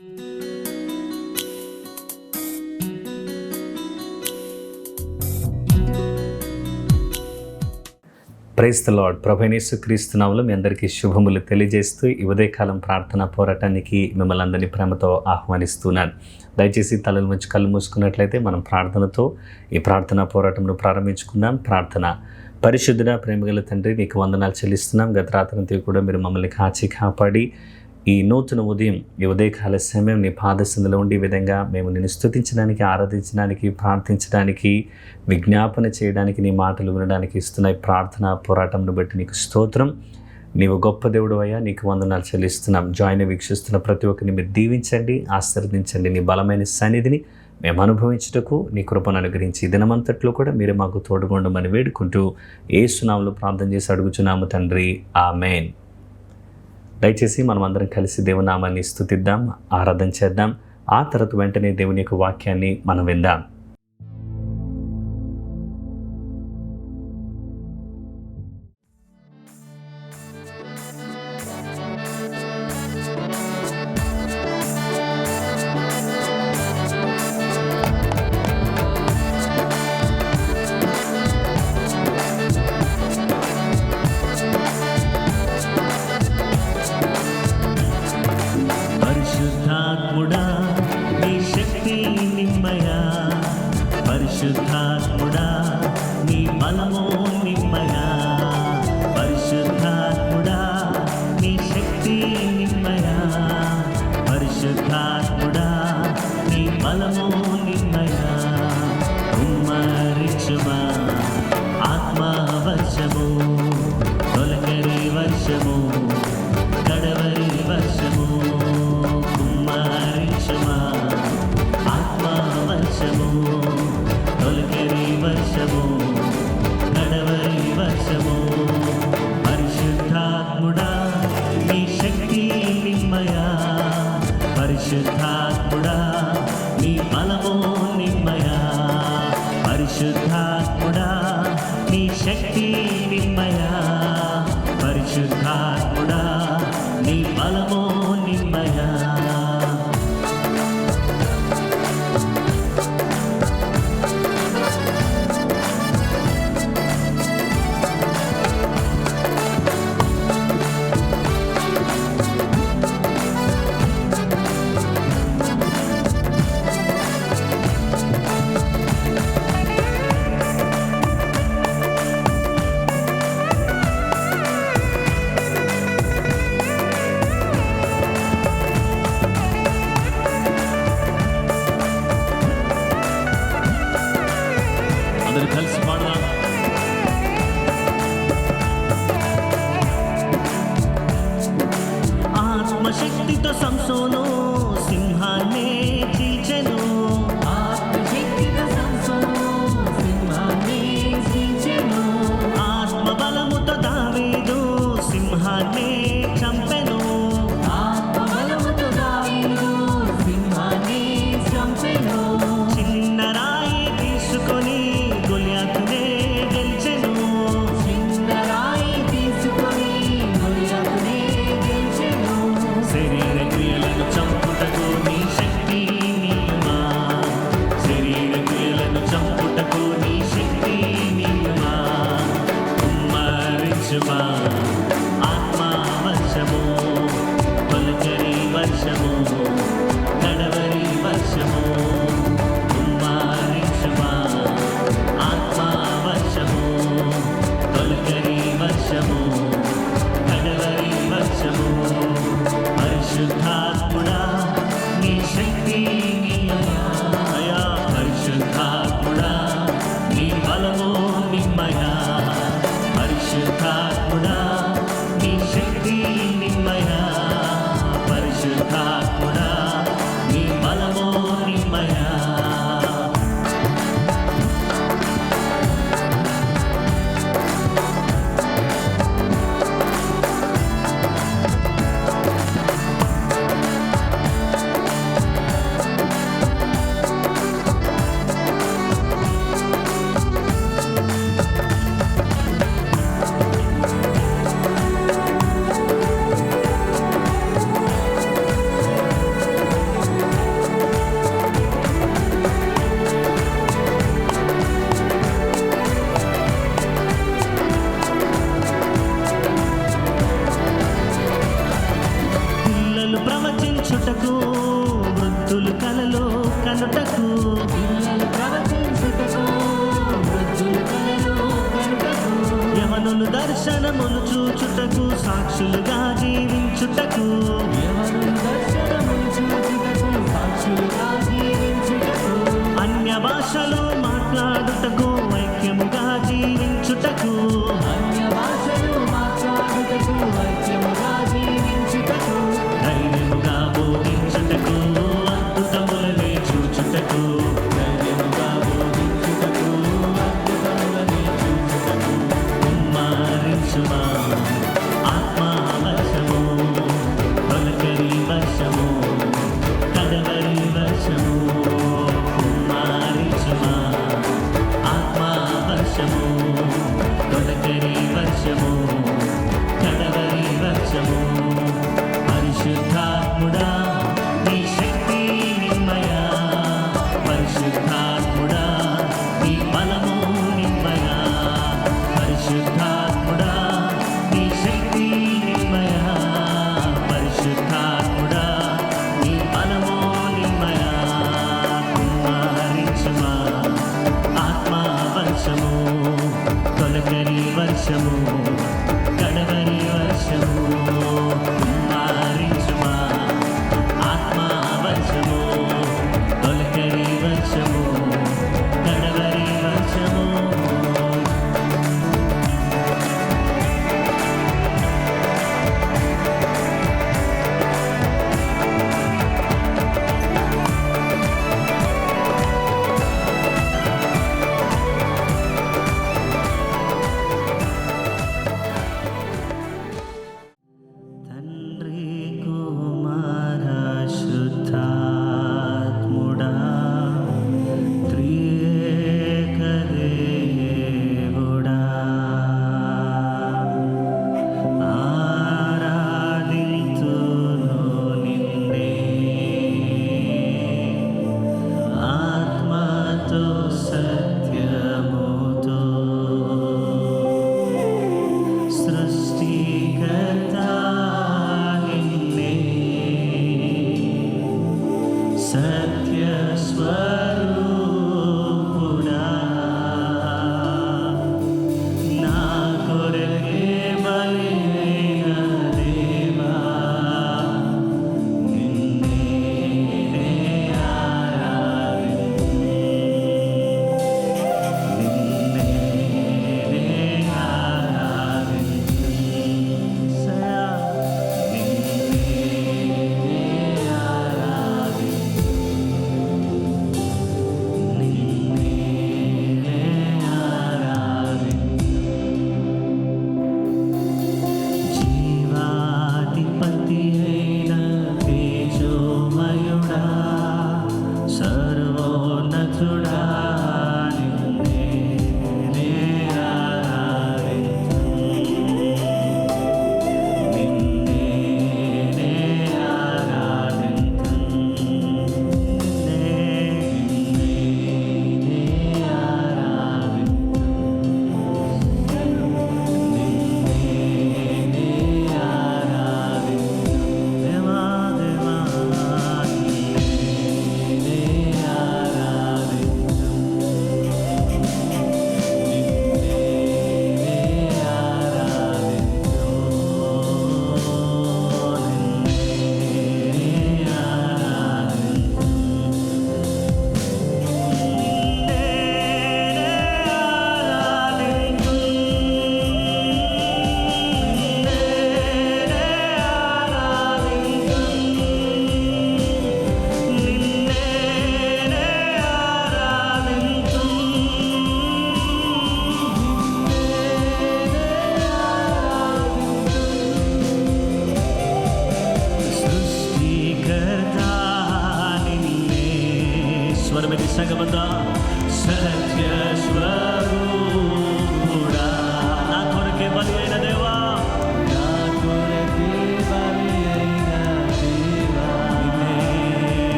Praise the lord. ప్రభువైన యేసుక్రీస్తు నామములో మీ అందరికీ శుభములు తెలియజేస్తూ ఈ ఉదయకాలం ప్రార్థనా పోరాటానికి మిమ్మల్ని అందరినీ ప్రేమతో ఆహ్వానిస్తున్నాను. దయచేసి తలల నుంచి కళ్ళు మూసుకున్నట్లయితే మనం ప్రార్థనతో ఈ ప్రార్థనా పోరాటంను ప్రారంభించుకుందాం. ప్రార్థన. పరిశుద్ధుడ ప్రేమగల తండ్రి, నీకు వందనాలు చెల్లిస్తున్నాం. గత రాత్రంతా కూడా మీరు మమ్మల్ని కాచి కాపాడి ఈ నూతన ఉదయం, ఈ ఉదయకాల సమయం నీ పాదసందులో ఉండి ఈ విధంగా మేము నిన్ను స్తుతించడానికి, ఆరాధించడానికి, ప్రార్థించడానికి, విజ్ఞాపన చేయడానికి, నీ మాటలు వినడానికి ఇస్తున్న ఈ ప్రార్థనా పోరాటంను బట్టి నీకు స్తోత్రం. నీవు గొప్ప దేవుడు అయ్యా, నీకు వందనాలు చెల్లిస్తున్నాం. జాయిన్ వీక్షిస్తున్న ప్రతి ఒక్కరిని మీరు దీవించండి, ఆశీర్వదించండి. నీ బలమైన సన్నిధిని మేము అనుభవించుటకు నీ కృపను అనుగ్రహించి ఈ దినమంతట్లో కూడా మీరు మాకు తోడుగొండమని వేడుకుంటూ యేసు నామములో ప్రార్థన చేసి అడుగుచున్నాము తండ్రి, ఆమేన్. దయచేసి మనం అందరం కలిసి దేవునామాన్ని స్తుతిద్దాం, ఆరాధన చేద్దాం. ఆ తర్వాత వెంటనే దేవుని యొక్క వాక్యాన్ని మనం విందాం. పరిశుద్ధాత్ముడా నీ శక్తి నిమ్మయా, పరిశుద్ధాత్ముడా నీ బలము నిమ్మయా, పరిశుద్ధాత్ముడా నీ శక్తి నిమ్మయా, పరిశుద్ధాత్ముడా నీ బలము నిమ్మయా. కుమ్మరించుమా ఆత్మవర్షము, తొలకరి వర్షము, కడవరి వర్షము, కుమ్మరించుమా ఆత్మవర్షము, తొలకరి వర్షము, కడవరి వర్షము. పరిశుద్ధాత్ముడా నీ శక్తి నిమ్మయా, పరిశుద్ధాత్ముడా నీ బలము నిమ్మయా, పరిశుద్ధాత్ముడా నీ శక్తి నిమ్మయా, పరిశుద్ధాత్ముడా నీ బలము నిమ్మయా. అందరూ కలిసి పాడదాం. ఆత్మశక్తితో సంసోను సింహాన్నే చీల్చెను, ఆత్మశక్తితో సంసోను సింహాన్నే చీల్చెను, ఆత్మబలముతో దావీదు సింహాన్నే చంపెను, ఆత్మబలముతో దావీదు సింహాన్నే చంపెను. చిన్న రాయి తీసుకొని గొలియాతునే గెలిచెను, చిన్న రాయి తీసుకొని గొలియాతునే గెలిచెను. శరీర క్రియలను చంపుటకు నీ శక్తి నీయుమా, శరీర క్రియలను చంపుటకు నీ శక్తి నీయుమా. కుమ్మరించుమా ఆత్మవర్షము, తొలకరి వర్షము, కడవరి వర్షము, కుమ్మరించుమా ఆత్మవర్షము, తొలకరి వర్షము, కడవరి వర్షము. పరిశుద్ధాత్ముడా నీ శక్తి నిమ్మయా, పరిశుద్ధాత్ముడా నీ బలము నిమ్మయా, పరిశుద్ధాత్ముడా ఎవరును దర్శనములు చూచుటకు సాక్షులుగా జీవించుటకు అన్య భాషలో మాట్లాడుటకు ఐక్యముగా జీవించుటకు ధైర్యముగా బోధించుటకు అద్భుతములనే చూచుటకు కుమ్మరించుమా ఆత్మా వర్షము తొలకరి వర్షము కడవరి వర్షము కుమ్మరించుమా ఆత్మా వర్షము తొలకరి వర్షము కడవరి వర్షము పరిశుద్ధాత్ముడా నీ శక్తి నిమ్మయా పరిశుద్ధాత్ముడా నీ బలము నిమ్మయా పరిశుద్ధాత్ముడా నీ శక్తి నిమ్మయా పరిశుద్ధాత్ముడా నీ బలము నిమ్మయా కుమ్మరించుమా ఆత్మా వర్షము తొలకరి వర్షము కడవరి వర్షము కుమ్మరించుమా ఆత్మా వర్షము తొలకరి వర్షము కడవరి వర్షము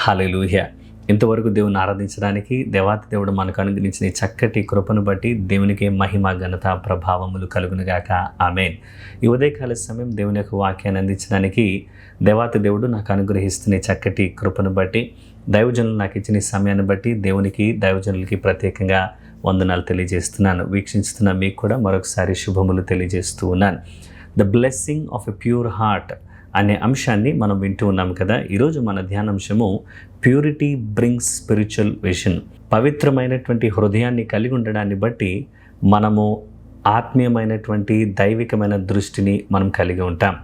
హల్లెలూయా. ఇంతవరకు దేవుని ఆరాధించడానికి దేవాతి దేవుడు మనకు అనుగ్రహించిన ఈ చక్కటి కృపను బట్టి దేవునికి మహిమ ఘనత ప్రభావములు కలుగునుగాక. ఆమేన్. ఈ ఉదయకాల సమయం దేవుని యొక్క వాక్యాన్ని అందించడానికి దేవాతి దేవుడు నాకు అనుగ్రహిస్తున్న ఈ చక్కటి కృపను బట్టి, దైవజనులు నాకు ఇచ్చిన ఈ సమయాన్ని బట్టి దేవునికి దైవజనులకి ప్రత్యేకంగా వందనాలు తెలియజేస్తున్నాను. వీక్షిస్తున్న మీకు కూడా మరొకసారి శుభములు తెలియజేస్తూ ఉన్నాను. The blessing of a pure heart అనే అంశాన్ని మనం వింటూ ఉన్నాం కదా. ఈరోజు మన ధ్యానాంశము ప్యూరిటీ బ్రింగ్స్ స్పిరిచువల్ విజన్. పవిత్రమైనటువంటి హృదయాన్ని కలిగి ఉండడాన్ని బట్టి మనము ఆత్మీయమైనటువంటి దైవికమైన దృష్టిని మనం కలిగి ఉంటాం.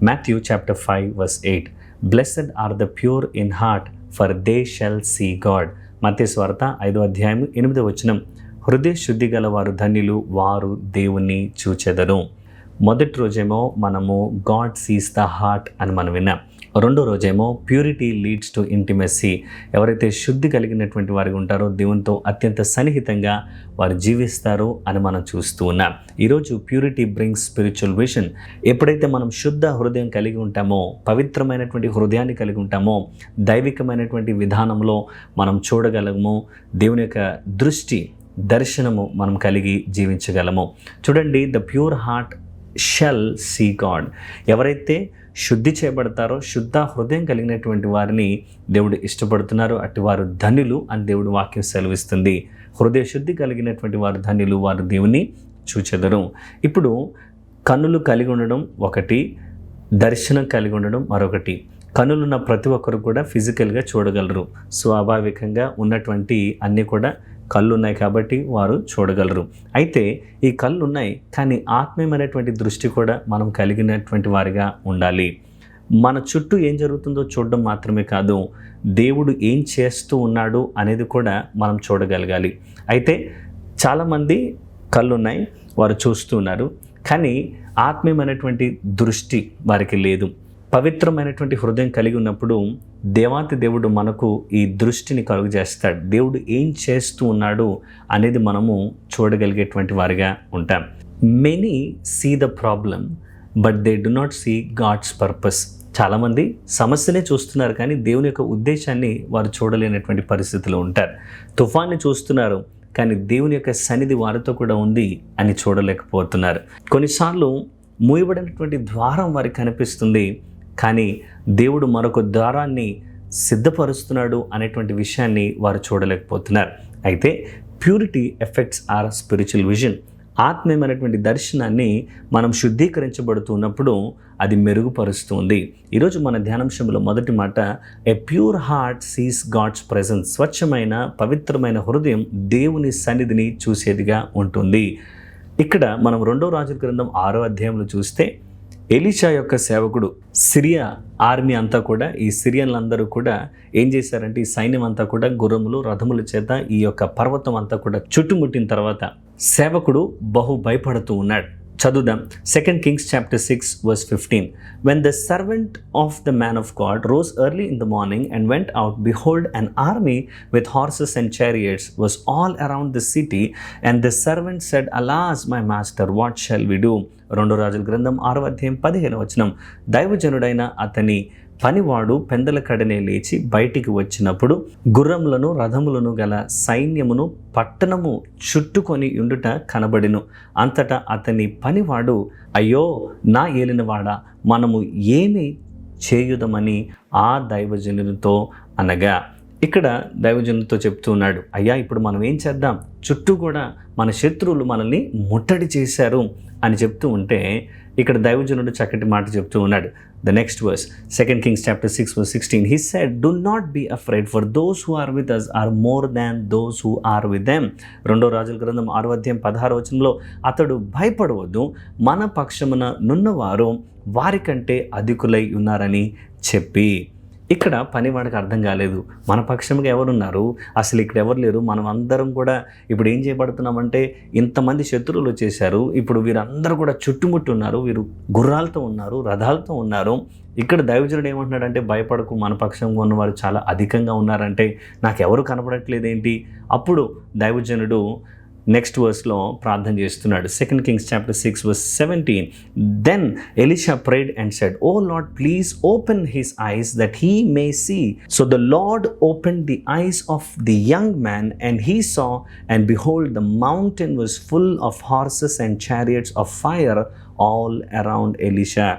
Matthew chapter 5:8 blessed are the pure in heart for they shall see God. Mattayi సువార్త 5:8 హృదయ శుద్ధి గల వారు ధన్యులు, వారు దేవుణ్ణి చూచెదరు. మొదటి రోజేమో మనము గాడ్ సీస్ ద హార్ట్ అని మనం విన్నాం. రెండో రోజేమో ప్యూరిటీ లీడ్స్ టు ఇంటిమెసీ. ఎవరైతే శుద్ధి కలిగినటువంటి వారికి ఉంటారో దేవునితో అత్యంత సన్నిహితంగా వారు జీవిస్తారు అని మనం చూస్తూ ఉన్నాం. ఈరోజు ప్యూరిటీ బ్రింగ్స్ స్పిరిచువల్ విజన్. ఎప్పుడైతే మనం శుద్ధ హృదయం కలిగి ఉంటామో, పవిత్రమైనటువంటి హృదయాన్ని కలిగి ఉంటామో, దైవికమైనటువంటి విధానంలో మనం చూడగలము. దేవుని యొక్క దృష్టి, దర్శనము మనం కలిగి జీవించగలము. చూడండి, the pure heart shall see God. ఎవరైతే శుద్ధి చేయబడతారో, శుద్ధ హృదయం కలిగినటువంటి వారిని దేవుడు ఇష్టపడుతున్నారు. అటు వారు ధన్యులు అని దేవుడు వాక్యం సెలవిస్తుంది. హృదయ శుద్ధి కలిగినటువంటి వారు ధన్యులు, వారు దేవుని చూచెదరు. ఇప్పుడు కన్నులు కలిగి ఉండడం ఒకటి, దర్శనం కలిగి ఉండడం మరొకటి. కన్నులున్న ప్రతి ఒక్కరు కూడా ఫిజికల్గా చూడగలరు. స్వాభావికంగా ఉన్నటువంటి అన్నీ కూడా కళ్ళు ఉన్నాయి కాబట్టి వారు చూడగలరు. అయితే ఈ కళ్ళు ఉన్నాయి, కానీ ఆత్మీయమైనటువంటి దృష్టి కూడా మనం కలిగినటువంటి వారిగా ఉండాలి. మన చుట్టూ ఏం జరుగుతుందో చూడడం మాత్రమే కాదు, దేవుడు ఏం చేస్తూ ఉన్నాడు అనేది కూడా మనం చూడగలగాలి. అయితే చాలామంది కళ్ళు ఉన్నాయి, వారు చూస్తున్నారు, కానీ ఆత్మీయమైనటువంటి దృష్టి వారికి లేదు. పవిత్రమైనటువంటి హృదయం కలిగి ఉన్నప్పుడు దేవాతి దేవుడు మనకు ఈ దృష్టిని కలుగు చేస్తాడు. దేవుడు ఏం చేస్తూ ఉన్నాడు అనేది మనము చూడగలిగేటువంటి వారిగా ఉంటాం. Many see the problem but they do not see God's purpose. చాలామంది సమస్యనే చూస్తున్నారు, కానీ దేవుని యొక్క ఉద్దేశాన్ని వారు చూడలేనటువంటి పరిస్థితిలో ఉంటారు. తుఫాన్ని చూస్తున్నారు, కానీ దేవుని యొక్క సన్నిధి వారితో కూడా ఉంది అని చూడలేకపోతున్నారు. కొన్నిసార్లు మూయబడినటువంటి ద్వారం వారికి కనిపిస్తుంది, కానీ దేవుడు మరొక ద్వారాన్ని సిద్ధపరుస్తున్నాడు అనేటువంటి విషయాన్ని వారు చూడలేకపోతున్నారు. అయితే purity effects our spiritual vision. ఆత్మీయమైనటువంటి దర్శనాన్ని మనం శుద్ధీకరించబడుతున్నప్పుడు అది మెరుగుపరుస్తుంది. ఈరోజు మన ధ్యానాంశంలో మొదటి మాట, a pure heart sees God's presence. స్వచ్ఛమైన పవిత్రమైన హృదయం దేవుని సన్నిధిని చూసేదిగా ఉంటుంది. ఇక్కడ మనం 2వ రాజుల గ్రంథం 6వ అధ్యాయంలో చూస్తే ఎలీషా యొక్క సేవకుడు సిరియా ఆర్మీ అంతా కూడా, ఈ సిరియన్లందరూ కూడా ఏం చేశారంటే, ఈ సైన్యం అంతా కూడా గుర్రములు రథముల చేత ఈ యొక్క పర్వతం అంతా కూడా చుట్టుముట్టిన తర్వాత సేవకుడు బహు భయపడుతూ ఉన్నాడు. చదువుదాం. 2 Kings chapter 6:15. When the servant of the man of God rose early in the morning and went out, behold, an army with horses and chariots was all around the city, and the servant said, Alas, my master, what shall we do? 2వ రాజుల గ్రంథం 6వ అధ్యాయం 15 దైవజనుడైన అతని పనివాడు పెందల కడనే లేచి బయటికి వచ్చినప్పుడు గుర్రములను రథములను గల సైన్యమును పట్టణము చుట్టుకొని ఉండుట కనబడెను. అంతటా అతని పనివాడు, అయ్యో నా ఏలినవాడా, మనము ఏమి చేయుదమని ఆ దైవజనునితో అనగా, ఇక్కడ దైవజనునితో చెప్తూ ఉన్నాడు, అయ్యా ఇప్పుడు మనం ఏం చేద్దాం, చుట్టూ కూడా మన శత్రువులు మనల్ని ముట్టడి చేశారు అని చెప్తూ ఉంటే, ఇక్కడ దైవజనుడు చక్కటి మాట చెప్తూ ఉన్నాడు. The next verse, 2 Kings chapter 6:16, he said, do not be afraid, for those who are with us are more than those who are with them. 2వ రాజుల గ్రంథం 6వ అధ్యాయం 16 అతడు భయపడవద్దు, మన పక్షమున నున్నవారు వారికంటే అధికులై ఉన్నారని చెప్పి. ఇక్కడ పనివాడికి అర్థం కాలేదు, మన పక్షంగా ఎవరున్నారు, అసలు ఇక్కడ ఎవరు లేరు, మనం అందరం కూడా ఇప్పుడు ఏం చేయబడుతున్నామంటే ఇంతమంది శత్రువులు వచ్చేసారు, ఇప్పుడు వీరందరూ కూడా చుట్టుముట్టి ఉన్నారు, వీరు గుర్రాలతో ఉన్నారు, రథాలతో ఉన్నారు. ఇక్కడ దైవజనుడు ఏమంటున్నాడంటే, భయపడకు, మన పక్షంగా ఉన్నవారు చాలా అధికంగా ఉన్నారంటే నాకు ఎవరు కనపడట్లేదేంటి? అప్పుడు దైవజనుడు నెక్స్ట్ వర్స్లో ప్రార్థన చేస్తున్నాడు. 2 Kings chapter 6 verse 17. Then Elisha prayed and said, "O Lord, please open his eyes that he may see." So the Lord opened the eyes of the young man, and he saw, and behold, the mountain was full of horses and chariots of fire all around Elisha.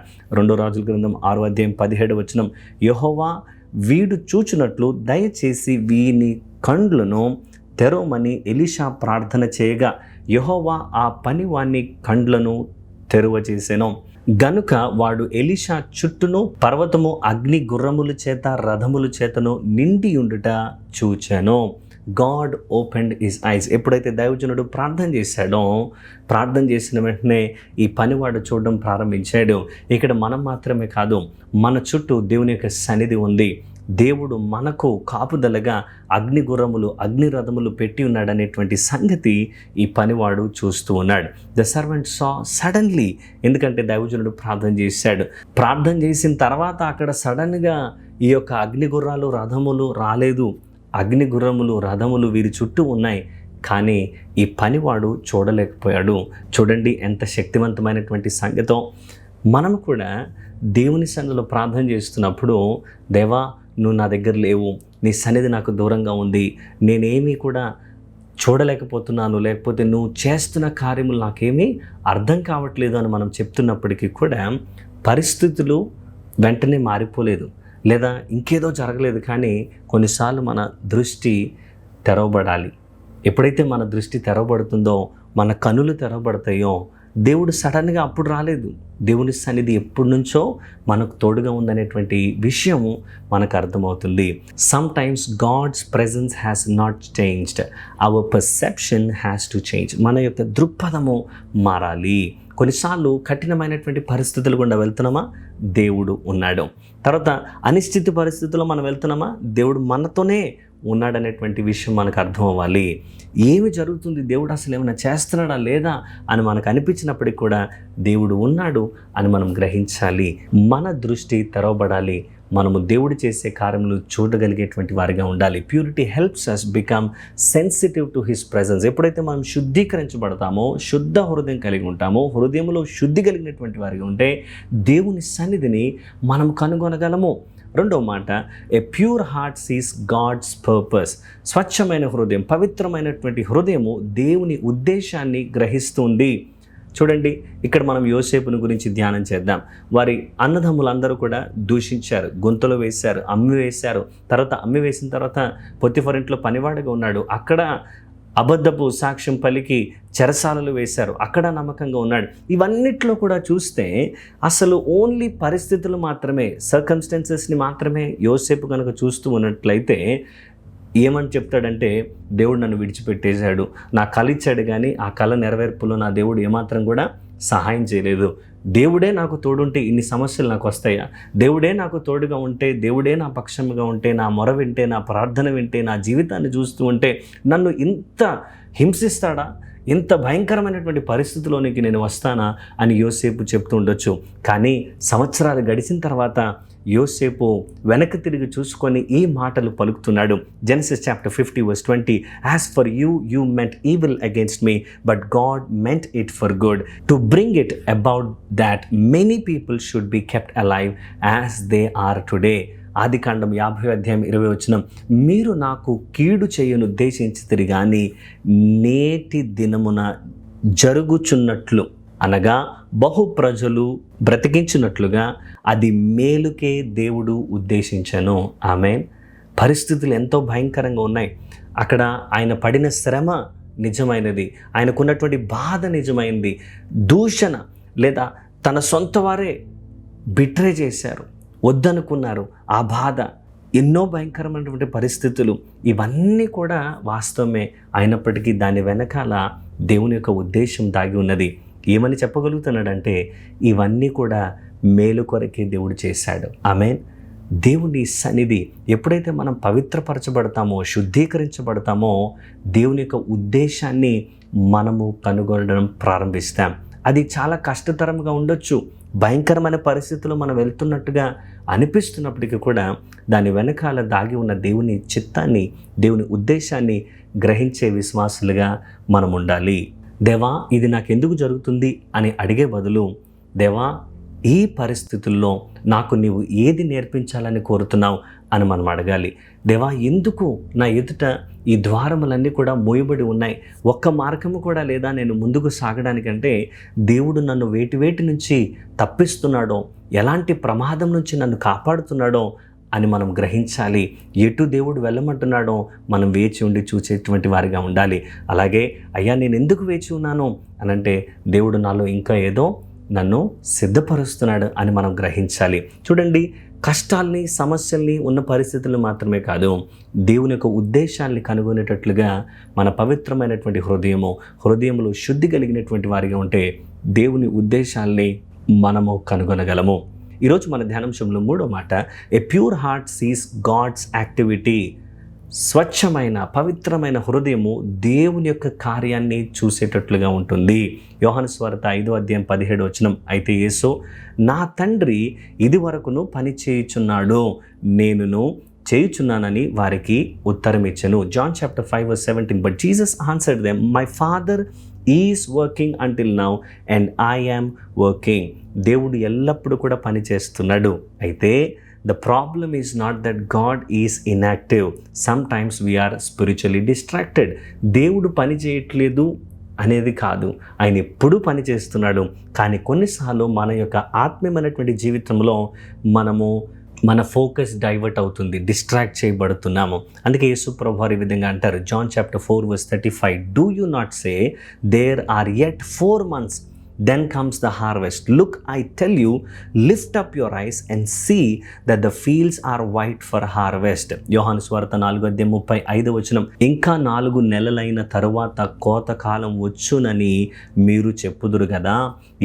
2 రాజుల గ్రంథం 6వ అధ్యాయం 17వ వచనం. యెహోవా వీడు చూచునట్లు దయచేసి వీని కండ్లను తెరవమని Elisha ప్రార్థన చేయగా యెహోవా ఆ పనివాని కండ్లను తెరవచేసెను. గనుక వాడు ఎలీషా చుట్టూను పర్వతము అగ్ని గుర్రముల చేత రథముల చేతను నిండి ఉండుట చూచెను. God opened his eyes. ఎప్పుడైతే దైవజనుడు ప్రార్థన చేశాడో, ప్రార్థన చేసిన వెంటనే ఈ పనివాడు చూడడం ప్రారంభించాడు. ఇక్కడ మనం మాత్రమే కాదు, మన చుట్టూ దేవుని యొక్క సన్నిధి ఉంది. దేవుడు మనకు కాపుదలగా అగ్ని గుర్రములు అగ్ని రథములు పెట్టి ఉన్నాడనేటువంటి సంగతి ఈ పనివాడు చూస్తూ ఉన్నాడు. ద సర్వెంట్ సా సడన్లీ, ఎందుకంటే దైవజనుడు ప్రార్థన చేశాడు. ప్రార్థన చేసిన తర్వాత అక్కడ సడన్గా ఈ యొక్క అగ్ని గుర్రాలు రథములు రాలేదు. అగ్ని గుర్రములు రథములు వీరి చుట్టూ ఉన్నాయి, కానీ ఈ పనివాడు చూడలేకపోయాడు. చూడండి ఎంత శక్తివంతమైనటువంటి సంగతో. మనం కూడా దేవుని సన్నిధిలో ప్రార్థన చేస్తున్నప్పుడు, దేవా నువ్వు నా దగ్గర లేవు, నీ సన్నిధి నాకు దూరంగా ఉంది, నేనేమీ కూడా చూడలేకపోతున్నాను, లేకపోతే నువ్వు చేస్తున్న కార్యములు నాకేమీ అర్థం కావట్లేదు అని మనం చెప్తున్నప్పటికీ కూడా పరిస్థితులు వెంటనే మారిపోలేదు, లేదా ఇంకేదో జరగలేదు. కానీ కొన్నిసార్లు మన దృష్టి తెరవబడాలి. ఎప్పుడైతే మన దృష్టి తెరవబడుతుందో, మన కనులు తెరవబడతాయో, దేవుడు సడన్గా అప్పుడు రాలేదు. దేవుని సన్నిధి ఎప్పటి నుంచో మనకు తోడుగా ఉందనేటువంటి విషయము మనకు అర్థమవుతుంది. Sometimes God's presence has not changed, our perception has to change. మన యొక్క దృక్పథము మారాలి. కొన్నిసార్లు కఠినమైనటువంటి పరిస్థితులు గుండా వెళ్తున్నామా, దేవుడు ఉన్నాడు. తర్వాత అనిశ్చిత పరిస్థితుల్లో మనం వెళ్తున్నామా, దేవుడు మనతోనే ఉన్నాడనేటువంటి విషయం మనకు అర్థం అవ్వాలి. ఏమి జరుగుతుంది, దేవుడు అసలు ఏమైనా చేస్తున్నాడా లేదా అని మనకు అనిపించినప్పటికీ కూడా దేవుడు ఉన్నాడు అని మనం గ్రహించాలి. మన దృష్టి తెరవబడాలి. మనము దేవుడు చేసే కార్యములు చూడగలిగేటువంటి వారిగా ఉండాలి. Purity helps us become sensitive to his presence. ఎప్పుడైతే మనం శుద్ధీకరించబడతామో, శుద్ధ హృదయం కలిగి ఉంటామో, హృదయంలో శుద్ధి కలిగినటువంటి వారిగా ఉంటే దేవుని సన్నిధిని మనం కనుగొనగలము. రెండవ మాట, a pure heart sees God's purpose. స్వచ్ఛమైన హృదయం, పవిత్రమైనటువంటి హృదయము దేవుని ఉద్దేశాన్ని గ్రహిస్తుంది. చూడండి, ఇక్కడ మనం యోసేపుని గురించి ధ్యానం చేద్దాం. వారి అన్నదమ్ములందరూ కూడా దూషించారు, గొంతులో వేశారు, అమ్మివేశారు. తర్వాత అమ్మివేసిన తర్వాత పొతిఫర్ ఇంట్లో పనివాడిగా ఉన్నాడు. అక్కడ అబద్ధపు సాక్ష్యం పలికి చెరసాలలు వేశారు, అక్కడ నమ్మకంగా ఉన్నాడు. ఇవన్నిట్లో కూడా చూస్తే అసలు ఓన్లీ పరిస్థితులు మాత్రమే, సర్కమ్స్టెన్సెస్ని మాత్రమే యోసేపు కనుక చూస్తూ ఉన్నట్లయితే ఏమని చెప్తాడంటే, దేవుడు నన్ను విడిచిపెట్టేశాడు, నా కళ ఇచ్చాడు కానీ ఆ కళ నెరవేర్పులో నా దేవుడు ఏమాత్రం కూడా సహాయం చేయలేదు. దేవుడే నాకు తోడుంటే ఇన్ని సమస్యలు నాకు వస్తాయా? దేవుడే నాకు తోడుగా ఉంటే, దేవుడే నా పక్షంగా ఉంటే, నా మొర వింటే, నా ప్రార్థన వింటే, నా జీవితాన్ని చూస్తూ ఉంటే నన్ను ఇంత హింసిస్తాడా, ఇంత భయంకరమైనటువంటి పరిస్థితిలోనికి నేను వస్తానా అని యోసేపు చెప్తూ ఉండొచ్చు. కానీ సంవత్సరాలు గడిచిన తర్వాత యోసేపు వెనక్కి తిరిగి చూసుకొని ఈ మాటలు పలుకుతున్నాడు. Genesis chapter 50 verse 20. As for you, you meant evil against me, but God meant it for good, to bring it about that many people should be kept alive as they are today. ఆదికాండం 50వ అధ్యాయం 20వ వచనం. మీరు నాకు కీడు చేయను ఉద్దేశించితిరి గాని నేటి దినమున జరుగుచున్నట్లు, అనగా బహు ప్రజలు బ్రతికించినట్లుగా అది మేలుకే దేవుడు ఉద్దేశించను. ఆమేన్. పరిస్థితులు ఎంతో భయంకరంగా ఉన్నాయి. అక్కడ ఆయన పడిన శ్రమ నిజమైనది, ఆయనకున్నటువంటి బాధ నిజమైంది. దూషణ లేదా తన సొంత వారే బిట్రే చేశారు, వద్దనుకున్నారు. ఆ బాధ, ఎన్నో భయంకరమైనటువంటి పరిస్థితులు, ఇవన్నీ కూడా వాస్తవమే. అయినప్పటికీ దాని వెనకాల దేవుని యొక్క ఉద్దేశం దాగి ఉన్నది. ఏమని చెప్పగలుగుతున్నాడంటే, ఇవన్నీ కూడా మేలు కొరకే దేవుడు చేశాడు. ఆమేన్. దేవుని సన్నిధి ఎప్పుడైతే మనం పవిత్రపరచబడతామో, శుద్ధీకరించబడతామో, దేవుని యొక్క ఉద్దేశాన్ని మనము కనుగొనడం ప్రారంభిస్తాం. అది చాలా కష్టతరంగా ఉండొచ్చు, భయంకరమైన పరిస్థితుల్లో మనం వెళ్తున్నట్టుగా అనిపిస్తున్నప్పటికీ కూడా దాని వెనకాల దాగి ఉన్న దేవుని చిత్తాన్ని, దేవుని ఉద్దేశాన్ని గ్రహించే విశ్వాసులుగా మనం ఉండాలి. దేవా ఇది నాకెందుకు జరుగుతుంది అని అడిగే బదులు, దేవా ఈ పరిస్థితుల్లో నాకు నీవు ఏది నేర్పించాలని కోరుతున్నావు అని మనం అడగాలి. దేవా ఎందుకు నా ఎదుట ఈ ద్వారములన్నీ కూడా మూయబడి ఉన్నాయి, ఒక్క మార్గము కూడా లేదా నేను ముందుకు సాగడానికంటే? దేవుడు నన్ను వేటి నుంచి తప్పిస్తున్నాడో, ఎలాంటి ప్రమాదం నుంచి నన్ను కాపాడుతున్నాడో అని మనం గ్రహించాలి. ఎటు దేవుడు వెళ్ళమంటున్నాడో మనం వేచి ఉండి చూసేటువంటి వారిగా ఉండాలి. అలాగే అయ్యా నేను ఎందుకు వేచి ఉన్నాను అనంటే, దేవుడు నాలో ఇంకా ఏదో నన్ను సిద్ధపరుస్తున్నాడు అని మనం గ్రహించాలి. చూడండి, కష్టాల్ని, సమస్యల్ని, ఉన్న పరిస్థితులు మాత్రమే కాదు, దేవుని యొక్క ఉద్దేశాన్ని కనుగొనేటట్లుగా మన పవిత్రమైనటువంటి హృదయంలో శుద్ధి కలిగినటువంటి వారిగా ఉంటే దేవుని ఉద్దేశాల్ని మనము కనుగొనగలము. ఈరోజు మన ధ్యానాంశంలో 3వ మాట, a pure heart sees God's activity. స్వచ్ఛమైన పవిత్రమైన హృదయము దేవుని యొక్క కార్యాన్ని చూసేటట్లుగా ఉంటుంది. యోహాను సువార్త 5వ అధ్యాయం 17వ వచనం, అయితే యేసు నా తండ్రి ఇది వరకును పని చేయుచున్నాడు, నేనును చేయుచున్నానని వారికి ఉత్తరం ఇచ్చెను. John chapter 5:17, but Jesus answered them, my father is working until now and I am working. దేవుడు ఎల్లప్పుడూ కూడా పని చేస్తున్నాడు. అయితే the problem is not that God is inactive. Sometimes we are spiritually distracted. దేవుడు పని చేయట్లేదు అనేది కాదు, ఆయన ఎప్పుడూ పని చేస్తున్నాడు. కానీ కొన్నిసార్లు మన యొక్క ఆత్మీయమైనటువంటి జీవితంలో మన ఫోకస్ డైవర్ట్ అవుతుంది, డిస్ట్రాక్ట్ చేయబడుతున్నాము. అందుకే యేసు ప్రభువారు ఈ విధంగా అంటారు, John chapter 4:35, do you not say there are yet 4 months, then comes the harvest. Look, I tell you, lift up your eyes and see that the fields are white for harvest. యోహాను సువార్త 4:35 వచనం, ఇంకా 4 నెలలైన తరువాత కోతకాలం వచ్చునని మీరు చెప్పుదురు కదా,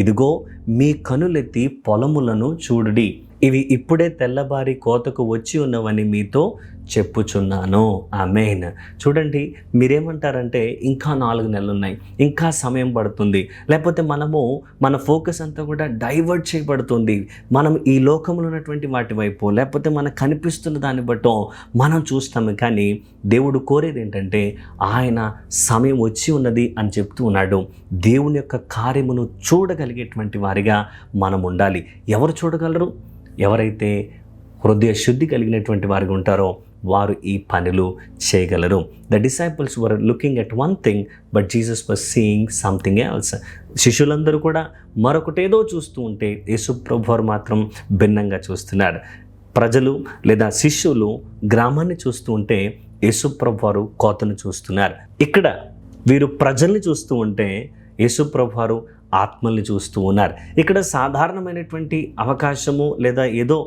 ఇదిగో మీ కనులెత్తి పొలములను చూడుడి, ఇవి ఇప్పుడే తెల్లబారి కోతకు వచ్చి ఉన్నవని మీతో చెప్పుచున్నాను. ఆమేన్. చూడండి, మీరేమంటారంటే ఇంకా 4 నెలలు ఉన్నాయి, ఇంకా సమయం పడుతుంది, లేకపోతే మన ఫోకస్ అంతా కూడా డైవర్ట్ చేయబడుతుంది. మనం ఈ లోకంలో ఉన్నటువంటి వాటి వైపు, లేకపోతే మనకు కనిపిస్తున్న దాన్ని బట్టో మనం చూస్తాము. కానీ దేవుడు కోరేది ఏంటంటే, ఆయన సమయం వచ్చి ఉన్నది అని చెప్తూ ఉన్నాడు. దేవుని యొక్క కార్యమును చూడగలిగేటువంటి వారిగా మనం ఉండాలి. ఎవరు చూడగలరు? ఎవరైతే హృదయ శుద్ధి కలిగినటువంటి వారిగా ఉంటారో వారు ఈ పనులు చేయగలరు. The disciples were looking at one thing but Jesus was seeing something else. శిష్యులందరూ కూడా మరొకటేదో చూస్తూ ఉంటే యేసు ప్రభువారు మాత్రం భిన్నంగా చూస్తున్నాడు. ప్రజలు లేదా శిష్యులు గ్రామాన్ని చూస్తూ ఉంటే యేసు ప్రభువారు కోతను చూస్తున్నారు. ఇక్కడ వీరు ప్రజల్ని చూస్తూ ఉంటే యేసు ప్రభువారు ఆత్మల్ని చూస్తూ ఉన్నారు. ఇక్కడ సాధారణమైనటువంటి అవకాశము లేదా ఏదో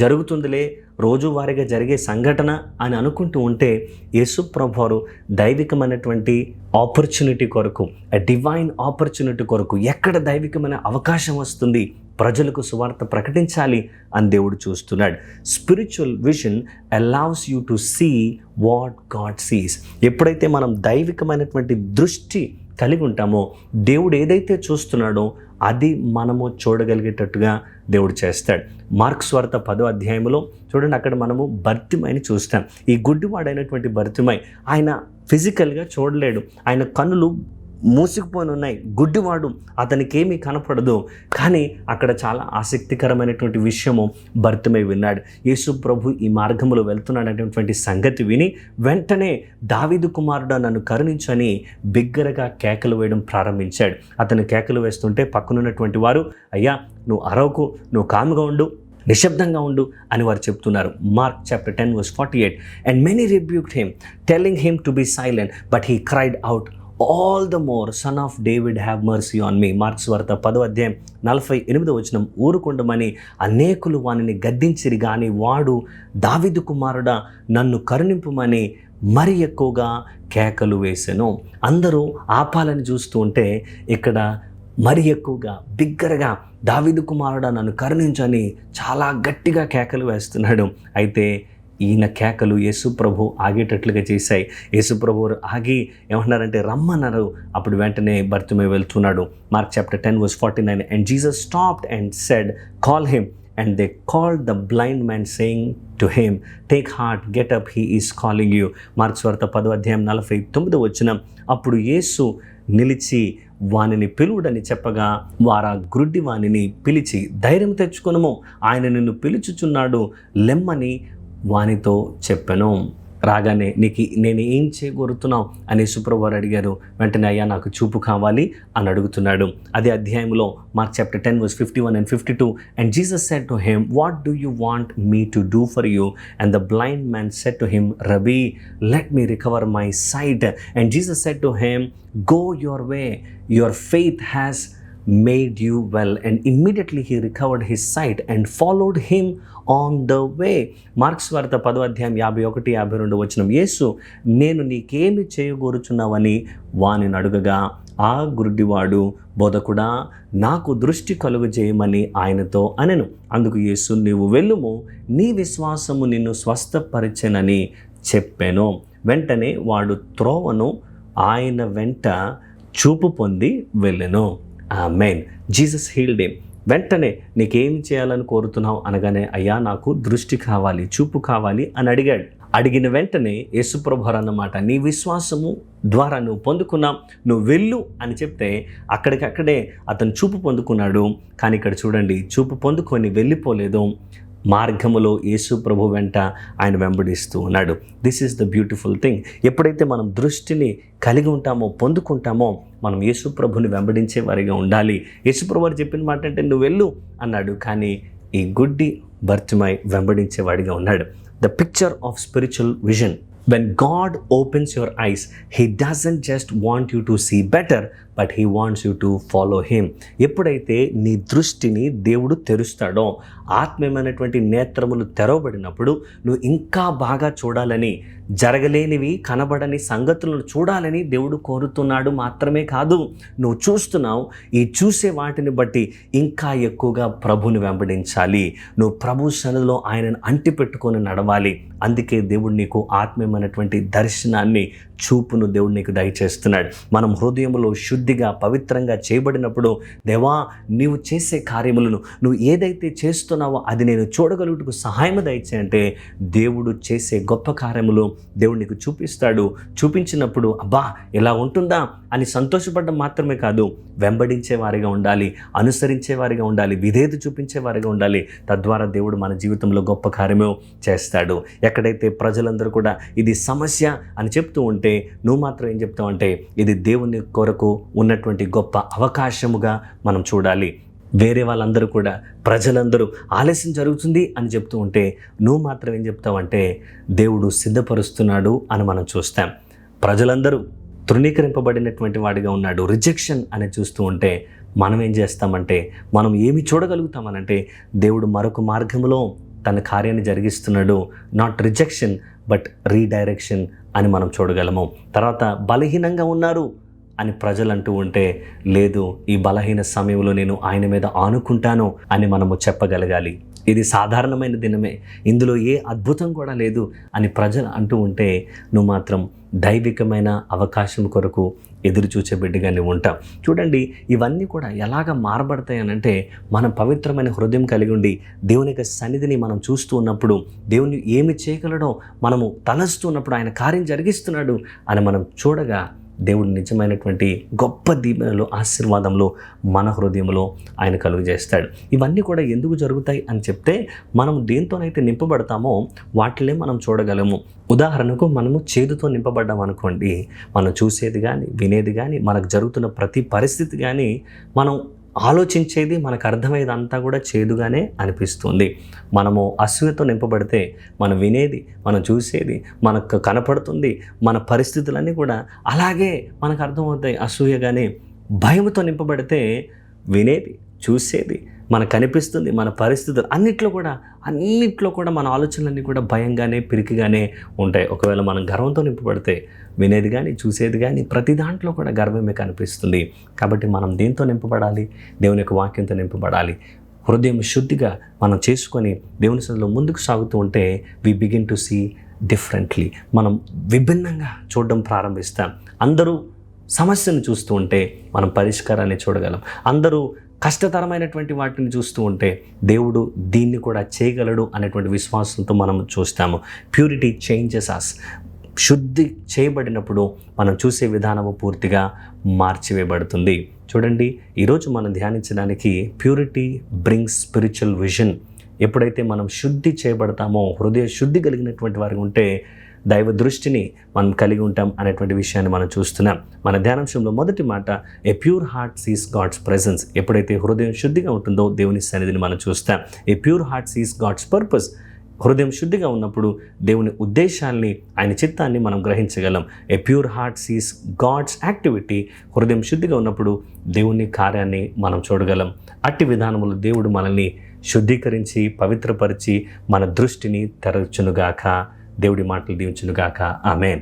జరుగుతుందిలే, రోజువారీగా జరిగే సంఘటన అని అనుకుంటూ ఉంటే యేసు ప్రభువారు దైవికమైనటువంటి ఆపర్చునిటీ కొరకు, డివైన్ ఆపర్చునిటీ కొరకు, ఎక్కడ దైవికమైన అవకాశం వస్తుంది, ప్రజలకు సువార్త ప్రకటించాలి అని దేవుడు చూస్తున్నాడు. Spiritual vision allows you to see what God sees. ఎప్పుడైతే మనం దైవికమైనటువంటి దృష్టి కలిగి ఉంటామో, దేవుడు ఏదైతే చూస్తున్నాడో అది మనము చూడగలిగేటట్టుగా దేవుడు చేస్తాడు. మార్క్స్ వార్త 10వ అధ్యాయంలో చూడండి, అక్కడ మనము బర్తిమైని చూస్తాం. ఈ గుడ్డివాడైనటువంటి బర్తిమై, ఆయన ఫిజికల్గా చూడలేడు, ఆయన కన్నులు మూసుకుపోయి ఉన్నాయి, గుడ్డివాడు, అతనికి ఏమీ కనపడదు. కానీ అక్కడ చాలా ఆసక్తికరమైనటువంటి విషయము బర్తిమై విన్నాడు. యేసు ప్రభు ఈ మార్గంలో వెళ్తున్నాడనేటువంటి సంగతి విని వెంటనే దావీదు కుమారుడా నన్ను కరుణించని బిగ్గరగా కేకలు వేయడం ప్రారంభించాడు. అతను కేకలు వేస్తుంటే పక్కనున్నటువంటి వారు, అయ్యా నువ్వు అరవకు, నువ్వు కాముగా ఉండు, నిశ్శబ్దంగా ఉండు అని వారు చెప్తున్నారు. Mark chapter 10:48, and many rebuked him, telling him to be silent, but he cried out all the more, son of David, have mercy on me. Marks వార్త 10వ అధ్యాయం 48వ వచనం, ఊరుకుండమని అనేకులు వానిని గద్దించిరి గాని వాడు, దావీదు కుమారుడా నన్ను కరుణింపుమని మరి ఎక్కువగా కేకలు వేసెను. అందరూ ఆపాలని చూస్తూ ఉంటే ఇక్కడ మరి ఎక్కువగా బిగ్గరగా దావీదు కుమారుడా నన్ను కరుణించని చాలా గట్టిగా కేకలు వేస్తున్నాడు. అయితే ఈయన కేకలు యేసు ప్రభు ఆగేటట్లుగా చేశాయి. యేసు ప్రభు ఆగి ఏమంటున్నారంటే రమ్మన్నారు. అప్పుడు వెంటనే బర్తిమై వెళ్తున్నాడు. Mark chapter 10:49, and Jesus stopped and said, call him. and they called the blind man saying to him, take heart, get up, he is calling you. Mark సువార్త 10:49 అప్పుడు యేసు నిలిచి వానిని పిలువుడని చెప్పగా వారా గ్రుడ్డి వానిని పిలిచి, ధైర్యం తెచ్చుకొనుము, ఆయన నిన్ను పిలుచుచున్నాడు, లెమ్మని వానితో చెప్పెను. రాగానే నేను ఏం చేయగోరుతున్నావు అని యేసుప్రభువు వారు అడిగారు. వెంటనే అయ్యా నాకు చూపు కావాలి అని అడుగుతున్నాడు. అదే అధ్యాయంలో mark chapter 10:51 and 52, and Jesus said to him, what do you want me to do for you? And the blind man said to him, Rabbi, let me recover my sight. And Jesus said to him, go your way, your faith has made you well. And immediately he recovered his sight and followed him on the way. Mark సువార్త 10:51-52 యేసు, నేను నీకేమి చేయగోరుచున్నావని వానిని అడుగగా ఆ గుడ్డివాడు, బోధకుడా, నాకు దృష్టి కలుగజేయమని ఆయనతో అనెను. అందుకు యేసు, నీవు వెళ్ళుము, నీ విశ్వాసము నిన్ను స్వస్థపరిచెనని చెప్పెను. వెంటనే వాడు త్రోవను ఆయన వెంట చూపు పొంది వెళ్ళెను. ఆమేన్. Jesus healed him. వెంటనే నీకేం చేయాలని కోరుతున్నావు అనగానే, అయ్యా నాకు దృష్టి కావాలి, చూపు కావాలి అని అడిగాడు. అడిగిన వెంటనే యేసుప్రభువారు అన్నమాట, నీ విశ్వాసము ద్వారా నువ్వు పొందుకున్నావు, నువ్వు వెళ్ళు అని చెప్తే అక్కడికక్కడే అతను చూపు పొందుకున్నాడు. కానీ ఇక్కడ చూడండి, చూపు పొందుకొని వెళ్ళిపోలేదు, మార్గములో యేసు ప్రభు వెంట ఆయన వెంబడిస్తూ ఉన్నాడు. This is the beautiful thing. ఎప్పుడైతే మనం దృష్టిని కలిగి ఉంటామో, పొందుకుంటామో, మనం యేసు ప్రభుని వెంబడించే వారిగా ఉండాలి. యేసు ప్రభు వారు చెప్పిన మాట అంటే నువ్వు వెళ్ళు అన్నాడు. కానీ ఈ గుడ్డి బర్తిమై వెంబడించేవాడిగా ఉన్నాడు. The picture of spiritual vision. When God opens your eyes, He doesn't just want you to see better, but He wants you to follow Him. ఎప్పుడైతే నీ దృష్టిని దేవుడు తెరుస్తాడో, ఆత్మీయమైనటువంటి నేత్రములు తెరవబడినప్పుడు నువ్వు ఇంకా బాగా చూడాలని, జరగలేనివి కనబడని సంగతులను చూడాలని దేవుడు కోరుతున్నాడు. మాత్రమే కాదు, నువ్వు చూస్తున్నావు, ఈ చూసే వాటిని బట్టి ఇంకా ఎక్కువగా ప్రభుని వెంబడించాలి. నువ్వు ప్రభు సన్నిధిలో ఆయనను అంటిపెట్టుకొని నడవాలి. అందుకే దేవుడు నీకు ఆత్మీయమైనటువంటి దర్శనాన్ని, చూపును దేవుడు నీకు దయచేస్తున్నాడు. మనం హృదయంలో శుద్ధిగా పవిత్రంగా చేయబడినప్పుడు, దేవా నీవు చేసే కార్యములను, నువ్వు ఏదైతే చేస్తున్నావో అది నేను చూడగలుగుటకు సహాయం దయచేయంటే దేవుడు చేసే గొప్ప కార్యములు దేవుడు నీకు చూపిస్తాడు. చూపించినప్పుడు అబ్బా ఇలా ఉంటుందా అని సంతోషపడడం మాత్రమే కాదు, వెంబడించే వారిగా ఉండాలి, అనుసరించే వారిగా ఉండాలి, విధేయత చూపించే వారిగా ఉండాలి. తద్వారా దేవుడు మన జీవితంలో గొప్ప కార్యము చేస్తాడు. ఎక్కడైతే ప్రజలందరూ కూడా ఇది సమస్య అని చెప్తూ ఉంటే, నువ్వు మాత్రం ఏం చెప్తావు అంటే ఇది దేవుని కొరకు ఉన్నటువంటి గొప్ప అవకాశముగా మనం చూడాలి. వేరే వాళ్ళందరూ కూడా, ప్రజలందరూ ఆలస్యం జరుగుతుంది అని చెప్తూ ఉంటే, నువ్వు మాత్రం ఏం చెప్తావంటే దేవుడు సిద్ధపరుస్తున్నాడు అని మనం చూస్తాం. ప్రజలందరూ తృణీకరింపబడినటువంటి వాడిగా ఉన్నాడు, రిజెక్షన్ అని చూస్తూ ఉంటే మనం ఏం చేస్తామంటే, మనం ఏమి చూడగలుగుతామనంటే దేవుడు మరొక మార్గంలో తన కార్యాన్ని జరిగిస్తున్నాడు. నాట్ రిజెక్షన్ బట్ రీడైరెక్షన్ అని మనం చూడగలము. తర్వాత బలహీనంగా ఉన్నారు అని ప్రజలు అంటూ ఉంటే, లేదు, ఈ బలహీన సమయంలో నేను ఆయన మీద ఆనుకుంటాను అని మనము చెప్పగలగాలి. ఇది సాధారణమైన దినమే, ఇందులో ఏ అద్భుతం కూడా లేదు అని ప్రజలు అంటూ ఉంటే, నువ్వు మాత్రం దైవికమైన అవకాశం కొరకు ఎదురు చూచే బిడ్డగా నువ్వు ఉంటావు. చూడండి, ఇవన్నీ కూడా ఎలాగ మారబడతాయి అనంటే, మనం పవిత్రమైన హృదయం కలిగి ఉండి దేవుని యొక్క సన్నిధిని మనం చూస్తూ ఉన్నప్పుడు, దేవుని ఏమి చేయగలడో మనము తలస్తున్నప్పుడు, ఆయన కార్యం జరిగిస్తున్నాడు అని మనం చూడగా దేవుడు నిజమైనటువంటి గొప్ప దీవెనలు, ఆశీర్వాదంలో మన హృదయంలో ఆయన కలుగు చేస్తాడు. ఇవన్నీ కూడా ఎందుకు జరుగుతాయి అని చెప్తే, మనం దేంతోనైతే నింపబడతామో వాటినే మనం చూడగలము. ఉదాహరణకు, మనము చేదుతో నింపబడ్డాం అనుకోండి, మనం చూసేది కానీ, వినేది కానీ, మనకు జరుగుతున్న ప్రతి పరిస్థితి కానీ, మనం ఆలోచించేది, మనకు అర్థమయ్యేది అంతా కూడా చేదుగానే అనిపిస్తుంది. మనము అసూయతో నింపబడితే మనం వినేది, మనం చూసేది, మనకు కనపడుతుంది, మన పరిస్థితులన్నీ కూడా అలాగే మనకు అర్థమవుతాయి అసూయగానే. భయంతో నింపబడితే వినేది, చూసేది, మనకు కనిపిస్తుంది, మన పరిస్థితులు అన్నిట్లో కూడా మన ఆలోచనలన్నీ కూడా భయంగానే, పిరికిగానే ఉంటాయి. ఒకవేళ మనం గర్వంతో నింపబడితే వినేది కానీ, చూసేది కానీ, ప్రతి దాంట్లో కూడా గర్వమే కనిపిస్తుంది. కాబట్టి మనం దేంతో నింపబడాలి? దేవుని యొక్క వాక్యంతో నింపబడాలి. హృదయం శుద్ధిగా మనం చేసుకొని దేవుని సన్నిధిలో ముందుకు సాగుతూ ఉంటే we begin to see differently. మనం విభిన్నంగా చూడడం ప్రారంభిస్తాం. అందరూ సమస్యను చూస్తూ ఉంటే మనం పరిష్కారాన్ని చూడగలం. అందరూ కష్టతరమైనటువంటి వాటిని చూస్తూ ఉంటే దేవుడు దీన్ని కూడా చేయగలడు అనేటువంటి విశ్వాసంతో మనం చూస్తాము. ప్యూరిటీ చేంజెస్ అస్. శుద్ధి చేయబడినప్పుడు మనం చూసే విధానము పూర్తిగా మార్చివేయబడుతుంది. చూడండి, ఈరోజు మనం ధ్యానించడానికి ప్యూరిటీ బ్రింగ్స్ స్పిరిచువల్ విజన్. ఎప్పుడైతే మనం శుద్ధి చేయబడతామో, హృదయ శుద్ధి కలిగినటువంటి వారికి ఉంటే దైవ దృష్టిని మనం కలిగి ఉంటాం అనేటువంటి విషయాన్ని మనం చూస్తున్నాం. మన ధ్యానాంశంలో మొదటి మాట, a pure heart sees God's presence. ఎప్పుడైతే హృదయం శుద్ధిగా ఉంటుందో దేవుని సన్నిధిని మనం చూస్తాం. A pure heart sees God's purpose. హృదయం శుద్ధిగా ఉన్నప్పుడు దేవుని ఉద్దేశాన్ని, ఆయన చిత్తాన్ని మనం గ్రహించగలం. A pure heart sees God's activity. హృదయం శుద్ధిగా ఉన్నప్పుడు దేవుని కార్యాన్ని మనం చూడగలం. అట్టి విధానములు దేవుడు మనల్ని శుద్ధీకరించి పవిత్రపరిచి మన దృష్టిని తెరచునుగాక. దేవుడి మాటలు దీవించునుగాక. ఆమేన్.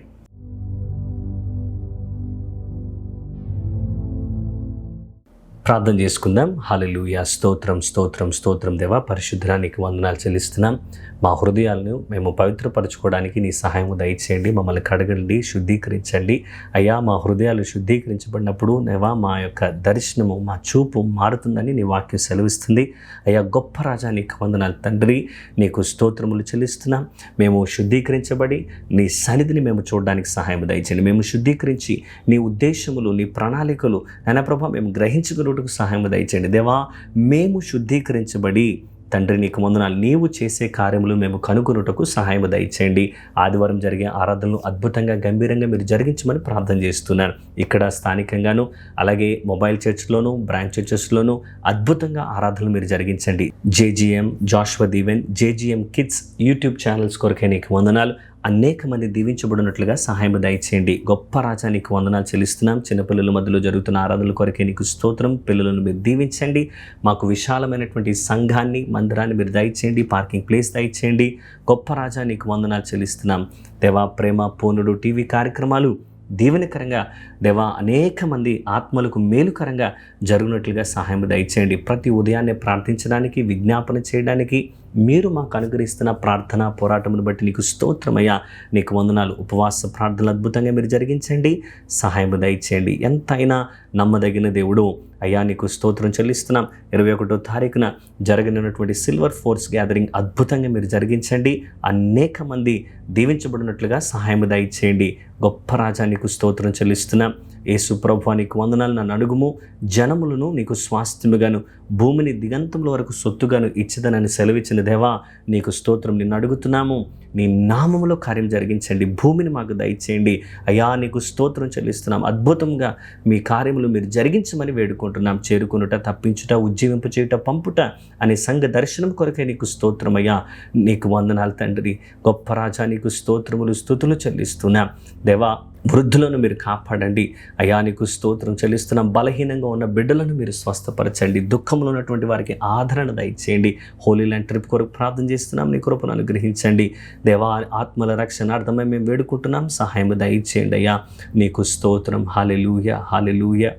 ప్రార్థన చేసుకుందాం. హల్లెలూయా. స్తోత్రం స్తోత్రం స్తోత్రం దేవా, పరిశుద్ధుడా, నీకు వందనాలు చెల్లిస్తున్నాం. మా హృదయాలను మేము పవిత్రపరచుకోవడానికి నీ సహాయము దయచేయండి. మమ్మల్ని కడగండి, శుద్ధీకరించండి. అయ్యా, మా హృదయాలు శుద్ధీకరించబడినప్పుడు దేవా, మా యొక్క దర్శనము, మా చూపు మారుతుందని నీ వాక్యం సెలవిస్తుంది. అయ్యా, గొప్ప రాజా, నీకు వందనాలు తండ్రి. నీకు స్తోత్రములు చెల్లిస్తున్నాం. మేము శుద్ధీకరించబడి నీ సన్నిధిని మేము చూడడానికి సహాయం దయచేయండి. మేము శుద్ధీకరించి నీ ఉద్దేశములు, నీ ప్రణాళికలు నాయన ప్రభా మేము గ్రహించుకున్నట్టుకు సహాయం దయచేయండి. దేవా, మేము శుద్ధీకరించబడి తండ్రి నీకు వందనాలు. నీవు చేసే కార్యములు మేము కనుగొనుటకు సహాయం దయచేయండి. ఆదివారం జరిగే ఆరాధనలు అద్భుతంగా, గంభీరంగా మీరు జరిగించమని ప్రార్థన చేస్తున్నాను. ఇక్కడ స్థానికంగాను, అలాగే మొబైల్ చర్చ్లోను, బ్రాంచ్ చర్చెస్లోను అద్భుతంగా ఆరాధనలు మీరు జరిగించండి. JGM, Joshua Deeven, JGM kids YouTube channels కొరకే నీకు వందనాలు. అనేక మంది దీవించబడినట్లుగా సహాయం దయచేయండి. గొప్ప రాజా, నీకు వందనాలు చెల్లిస్తున్నాం. చిన్నపిల్లల మధ్యలో జరుగుతున్న ఆరాధనల కొరకే నీకు స్తోత్రం. పిల్లలను మీరు దీవించండి. మాకు విశాలమైనటువంటి సంఘాన్ని, మందిరాన్ని మీరు దయచేయండి. పార్కింగ్ ప్లేస్ దయచేయండి. గొప్ప రాజా, నీకు వందనాలు చెల్లిస్తున్నాం. దేవా, ప్రేమ పూర్ణుడు టీవీ కార్యక్రమాలు దీవెనకరంగా దేవా, అనేక మంది ఆత్మలకు మేలుకరంగా జరుగునట్లుగా సహాయం దయచేయండి. ప్రతి ఉదయాన్నే ప్రార్థించడానికి, విజ్ఞాపన చేయడానికి మీరు మాకు అనుగ్రహిస్తున్న ప్రార్థన పోరాటమును బట్టి నీకు స్తోత్రమయ్యా. నీకు వందనాలు. ఉపవాస ప్రార్థనలు అద్భుతంగా మీరు జరిగించండి, సహాయం దయచేయండి. ఎంతైనా నమ్మదగిన దేవుడు అయ్యా, నీకు స్తోత్రం చెల్లిస్తున్నాం. 21వ తారీఖున జరగనున్నటువంటి సిల్వర్ ఫోర్స్ గ్యాదరింగ్ అద్భుతంగా మీరు జరిగించండి. అనేక మంది దీవించబడినట్లుగా సహాయం దయచేయండి. గొప్ప రాజా, నీకు స్తోత్రం చెల్లిస్తున్నాం. యేసు ప్రభువా, నీకు వందనాలు. నన్ను అడుగుము, జనములను నీకు స్వాస్థ్యముగాను, భూమిని దిగంతముల వరకు సొత్తుగాను ఇచ్చిదనని సెలవిచ్చిన దేవా, నీకు స్తోత్రం. నిన్ను అడుగుతున్నాము, నీ నామములో కార్యం జరిగించండి. భూమిని మాకు దయచేయండి. అయ్యా, నీకు స్తోత్రం చెల్లిస్తున్నాం. అద్భుతంగా మీ కార్యములు మీరు జరిగించమని వేడుకుంటున్నాం. చేరుకునుట, తప్పించుట, ఉజ్జీవింపు చేయుట, పంపుట అనే సంఘ దర్శనం కొరకే నీకు స్తోత్రం అయ్యా. నీకు వందనాలు తండ్రి. గొప్ప రాజా, నీకు స్తోత్రములు, స్తుతులు చెల్లిస్తున్నాం. దేవా, వృద్ధులను మీరు కాపాడండి. అయ్యా, నీకు స్తోత్రం చెల్లిస్తున్నాం. బలహీనంగా ఉన్న బిడ్డలను మీరు స్వస్థపరచండి. దుఃఖంలో ఉన్నటువంటి వారికి ఆదరణ దయచేయండి. హోలీ ల్యాండ్ ట్రిప్ కొరకు ప్రార్థన చేస్తున్నాం. నీ కృపను అనుగ్రహించండి. దేవా, ఆత్మల రక్షణార్థమై మేము వేడుకుంటున్నాం. సహాయం దయచేయండి అయ్యా. నీకు స్తోత్రం. హల్లెలూయా, హల్లెలూయా.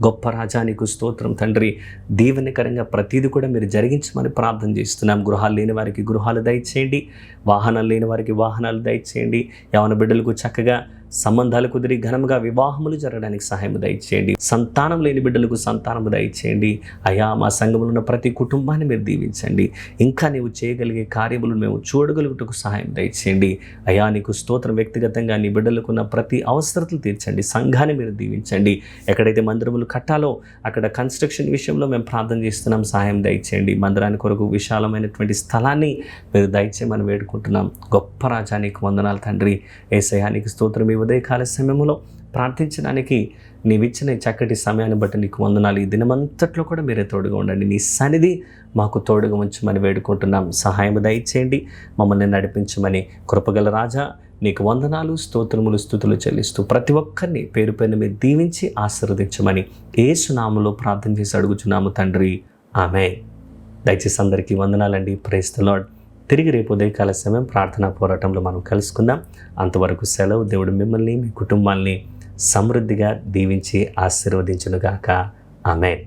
గొప్ప రాజా, నీకు స్తోత్రం తండ్రి. దీవెనకరంగా ప్రతిదీ కూడా మీరు జరిగించమని ప్రార్థన చేస్తున్నాం. గృహాలు లేని వారికి గృహాలు దయచేయండి. వాహనాలు లేని వారికి వాహనాలు దయచేయండి. యవన బిడ్డలకు చక్కగా సంబంధాలు కుదిరి ఘనంగా వివాహములు జరగడానికి సహాయం దయచేయండి. సంతానం లేని బిడ్డలకు సంతానము దయచేయండి. అయా, మా సంఘంలో ఉన్న ప్రతి కుటుంబాన్ని మీరు దీవించండి. ఇంకా నీవు చేయగలిగే కార్యములు మేము చూడగలుగుటకు సహాయం దయచేయండి. అయా, నీకు స్తోత్రం. వ్యక్తిగతంగా నీ బిడ్డలకు ఉన్న ప్రతి అవసరతలు తీర్చండి. సంఘాన్ని మీరు దీవించండి. ఎక్కడైతే మందిరములు కట్టాలో అక్కడ కన్స్ట్రక్షన్ విషయంలో మేము ప్రార్థన చేస్తున్నాం. సహాయం దయచేయండి. మందిరాని కొరకు విశాలమైనటువంటి స్థలాన్ని మీరు దయచేయమని వేడుకుంటున్నాం. గొప్ప రాజా, నీకు వందనాలు తండ్రి. యేసయ్యా, నీకు స్తోత్రం. ఈ ఉదయకాల సమయంలో ప్రార్థించడానికి నీవిచ్చిన చక్కటి సమయాన్ని బట్టి నీకు వందనాలు. ఈ దినమంతట్లో కూడా మీరే తోడుగా ఉండండి. నీ సన్నిధి మాకు తోడుగా ఉంచమని వేడుకుంటున్నాం. సహాయం దయచేయండి. మమ్మల్ని నడిపించమని కృపగల రాజా, నీకు వందనాలు, స్తోత్రములు, స్తుతులు చెల్లిస్తూ ప్రతి ఒక్కరిని పేరు పేరున మీరు దీవించి ఆశీర్వదించమని యేసు నామములో ప్రార్థన చేసి అడుగుచున్నాము తండ్రి. ఆమేన్. దయచేసి అందరికీ వందనాలండి. Praise the Lord. తిరిగి రేపు ఉదయకాల సమయం ప్రార్థనా పోరాటంలో మనం కలుసుకుందాం. అంతవరకు సెలవు. దేవుడు మిమ్మల్ని, మీ కుటుంబాల్ని సమృద్ధిగా దీవించి ఆశీర్వదించునుగాక. ఆమేన్.